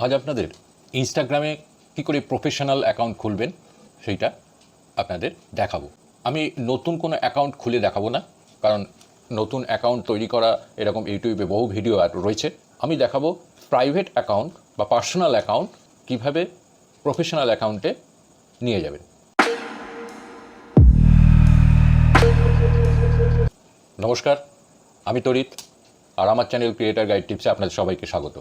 আজ আপনাদের ইনস্টাগ্রামে কী করে প্রফেশনাল অ্যাকাউন্ট খুলবেন সেইটা আপনাদের দেখাবো। আমি নতুন কোনো অ্যাকাউন্ট খুলে দেখাবো না, কারণ নতুন অ্যাকাউন্ট তৈরি করা এরকম ইউটিউবে বহু ভিডিও রয়েছে। আমি দেখাবো প্রাইভেট অ্যাকাউন্ট বা পার্সোনাল অ্যাকাউন্ট কীভাবে প্রফেশনাল অ্যাকাউন্টে নিয়ে যাবেন। নমস্কার, আমি তরিত, আর আমার চ্যানেল ক্রিয়েটার গাইড টিপসে আপনাদের সবাইকে স্বাগত।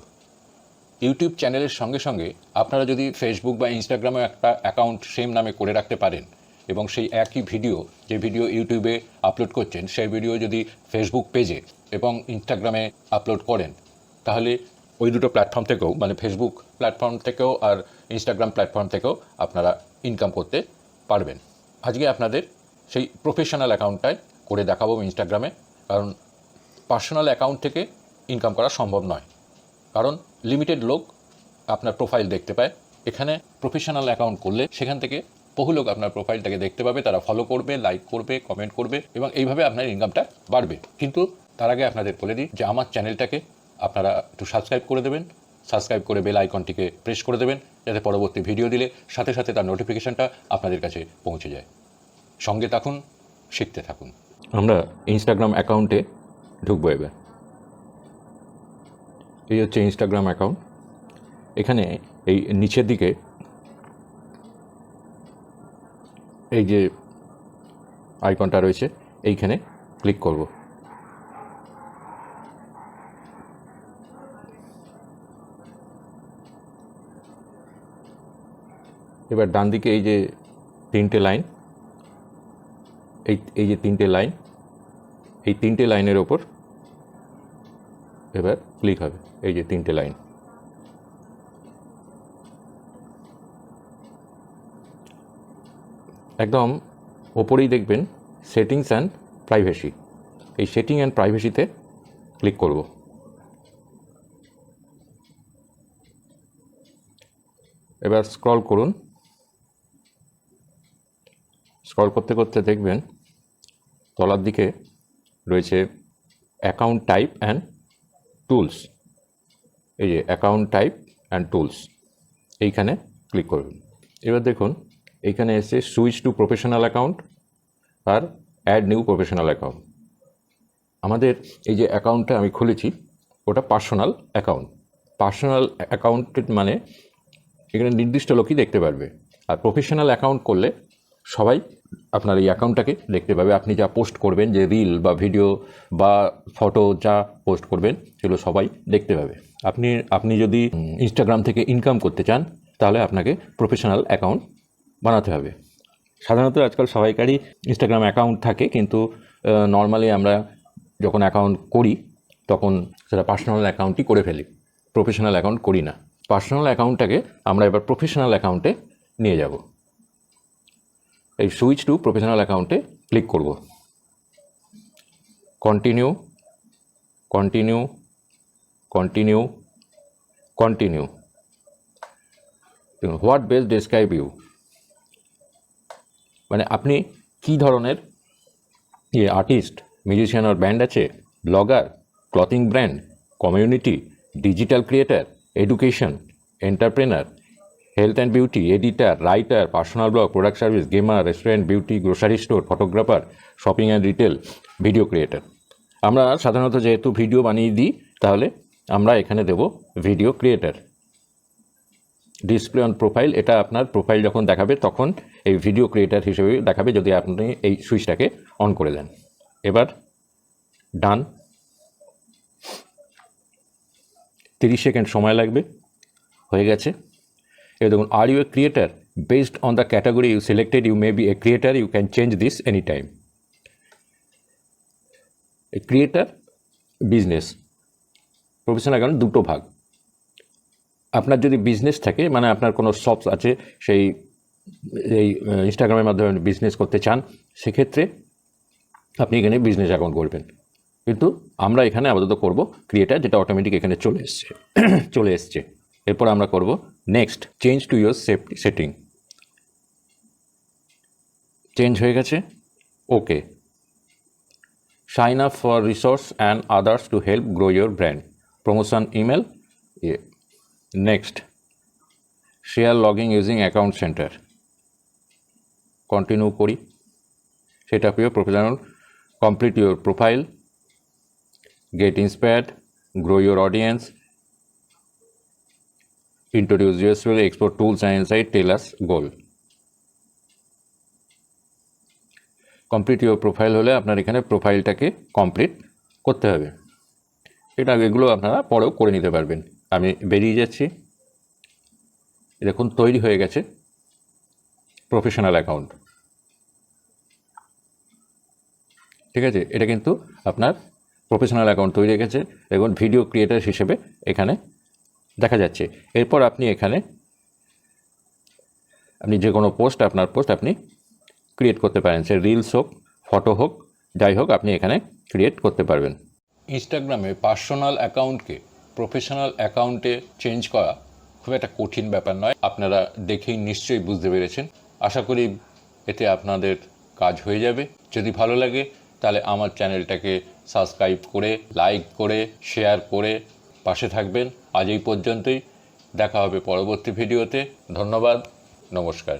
ইউটিউব চ্যানেলের সঙ্গে সঙ্গে আপনারা যদি ফেসবুক বা ইনস্টাগ্রামে একটা অ্যাকাউন্ট সেম নামে করে রাখতে পারেন এবং সেই একই ভিডিও যে ভিডিও ইউটিউবে আপলোড করছেন সেই ভিডিও যদি ফেসবুক পেজে এবং ইনস্টাগ্রামে আপলোড করেন, তাহলে ওই দুটো প্ল্যাটফর্ম থেকেও, মানে ফেসবুক প্ল্যাটফর্ম থেকেও আর ইনস্টাগ্রাম প্ল্যাটফর্ম থেকেও আপনারা ইনকাম করতে পারবেন। আজকে আপনাদের সেই প্রফেশনাল অ্যাকাউন্টটাই করে দেখাবো ইনস্টাগ্রামে, কারণ পার্সোনাল অ্যাকাউন্ট থেকে ইনকাম করা সম্ভব নয়, কারণ লিমিটেড লোক আপনার প্রোফাইল দেখতে পায়। এখানে প্রফেশনাল অ্যাকাউন্ট করলে সেখান থেকে বহু লোক আপনার প্রোফাইলটাকে দেখতে পাবে, তারা ফলো করবে, লাইক করবে, কমেন্ট করবে এবং এইভাবে আপনার ইনকামটা বাড়বে। কিন্তু তার আগে আপনাদের বলে দিই যে আমার চ্যানেলটাকে আপনারা একটু সাবস্ক্রাইব করে দেবেন, সাবস্ক্রাইব করে বেল আইকনটিকে প্রেস করে দেবেন, যাতে পরবর্তী ভিডিও দিলে সাথে সাথে তার নোটিফিকেশনটা আপনাদের কাছে পৌঁছে যায়। সঙ্গে থাকুন, শিখতে থাকুন। আমরা ইনস্টাগ্রাম অ্যাকাউন্টে ঢুকবো এবার। এই হচ্ছে ইনস্টাগ্রাম অ্যাকাউন্ট। এখানে এই নিচের দিকে এই যে আইকনটা রয়েছে এইখানে ক্লিক করব। এবার ডান দিকে এই যে তিনটে লাইন, এই যে তিনটে লাইন, এই তিনটে লাইনের ওপর এবার ক্লিক হবে। এই যে তিনটে লাইন, একদম ওপরেই দেখবেন সেটিংস অ্যান্ড প্রাইভেসি। এই সেটিং অ্যান্ড প্রাইভেসিতে ক্লিক করব। এবার স্ক্রল করুন। স্ক্রল করতে করতে দেখবেন তলার দিকে রয়েছে অ্যাকাউন্ট টাইপ অ্যান্ড টুলস। এই যে অ্যাকাউন্ট টাইপ অ্যান্ড টুলস, এইখানে ক্লিক করবেন। এবার দেখুন এইখানে এসে সুইচ টু প্রফেশনাল অ্যাকাউন্ট আর অ্যাড নিউ প্রফেশনাল অ্যাকাউন্ট। আমাদের এই যে অ্যাকাউন্টটা আমি খুলেছি ওটা পার্সোনাল অ্যাকাউন্ট। পার্সোনাল অ্যাকাউন্ট মানে এখানে নির্দিষ্ট লোকই দেখতে পারবে, আর প্রফেশনাল অ্যাকাউন্ট করলে সবাই আপনার এই অ্যাকাউন্টটাকে দেখতে পাবে। আপনি যা পোস্ট করবেন, যে রিল বা ভিডিও বা ফটো যা পোস্ট করবেন সেগুলো সবাই দেখতে পাবে। আপনি যদি ইনস্টাগ্রাম থেকে ইনকাম করতে চান তাহলে আপনাকে প্রফেশনাল অ্যাকাউন্ট বানাতে হবে। সাধারণত আজকাল সবাইকারই ইনস্টাগ্রাম অ্যাকাউন্ট থাকে, কিন্তু নর্মালি আমরা যখন অ্যাকাউন্ট করি তখন সেটা পার্সোনাল অ্যাকাউন্টই করে ফেলি, প্রফেশনাল অ্যাকাউন্ট করি না। পার্সোনাল অ্যাকাউন্টটাকে আমরা এবার প্রফেশনাল অ্যাকাউন্টে নিয়ে যাব। এই সুইচ টু প্রফেশনাল অ্যাকাউন্টে ক্লিক করব। Continue, continue, continue, continue. What best describe you, মানে আপনি কী ধরনের আর্টিস্ট, মিউজিশিয়ান আর ব্যান্ড আছে, blogger, clothing brand, community, digital creator, education, entrepreneur, health and beauty, editor, writer, personal blog, product service, gamer, restaurant, beauty, grocery store, photographer, shopping and retail, video creator. আমরা সাধারণত যেহেতু video বানিয়ে দিই তাহলে আমরা এখানে দেব video creator. Display on profile, এটা আপনার প্রোফাইল যখন দেখাবে তখন এই ভিডিও ক্রিয়েটার হিসেবে দেখাবে যদি আপনি এই সুইচটাকে অন করে দেন। এবার ডান। 30 সেকেন্ড সময় লাগবে, হয়ে গেছে। এবার দেখুন, are you a creator? Based on the category you selected you may be a creator, you can change this any time. এই ক্রিয়েটার, বিজনেস, প্রফেশনাল অ্যাকাউন্ট দুটো ভাগ। আপনার যদি বিজনেস থাকে, মানে আপনার কোনো শপস আছে, সেই এই ইনস্টাগ্রামের মাধ্যমে বিজনেস করতে চান, সেক্ষেত্রে আপনি এখানে বিজনেস অ্যাকাউন্ট করবেন। কিন্তু আমরা এখানে আপাতত করব ক্রিয়েটার, যেটা অটোমেটিক এখানে চলে এসছে। এরপর আমরা করব next, change to your setting. Change হয়ে গেছে, okay. Sign up for resource and others to help grow your brand, promotion email, next. Share logging using account centre, continue করি। Set up your professional, complete your profile, get inspired, grow your audience, introduce useful, export tools and insight, tell us goal. Complete your profile হলে আপনার এখানে প্রোফাইলটাকে complete করতে হবে। এগুলো আপনারা পরেও করে নিতে পারবেন। আমি বেরিয়ে যাচ্ছি। দেখুন তৈরি হয়ে গেছে প্রফেশনাল অ্যাকাউন্ট। ঠিক আছে, এটা কিন্তু আপনার প্রফেশনাল অ্যাকাউন্ট তৈরি হয়ে গেছে। দেখুন ভিডিও ক্রিয়েটার হিসেবে এখানে দেখা যাচ্ছে। এরপর আপনি এখানে যে কোনো পোস্ট, আপনার পোস্ট আপনি ক্রিয়েট করতে পারেন। সে রিলস হোক, ফটো হোক, যাই হোক আপনি এখানে ক্রিয়েট করতে পারবেন। ইনস্টাগ্রামে পার্সোনাল অ্যাকাউন্টকে প্রফেশনাল অ্যাকাউন্টে চেঞ্জ করা খুব একটা কঠিন ব্যাপার নয়। আপনারা দেখেই নিশ্চয়ই বুঝতে পেরেছেন। আশা করি এতে আপনাদের কাজ হয়ে যাবে। যদি ভালো লাগে তাহলে আমার চ্যানেলটাকে সাবস্ক্রাইব করে, লাইক করে, শেয়ার করে পাশে থাকবেন। আজ এই পর্যন্তই, দেখা হবে পরবর্তী ভিডিওতে। ধন্যবাদ, নমস্কার।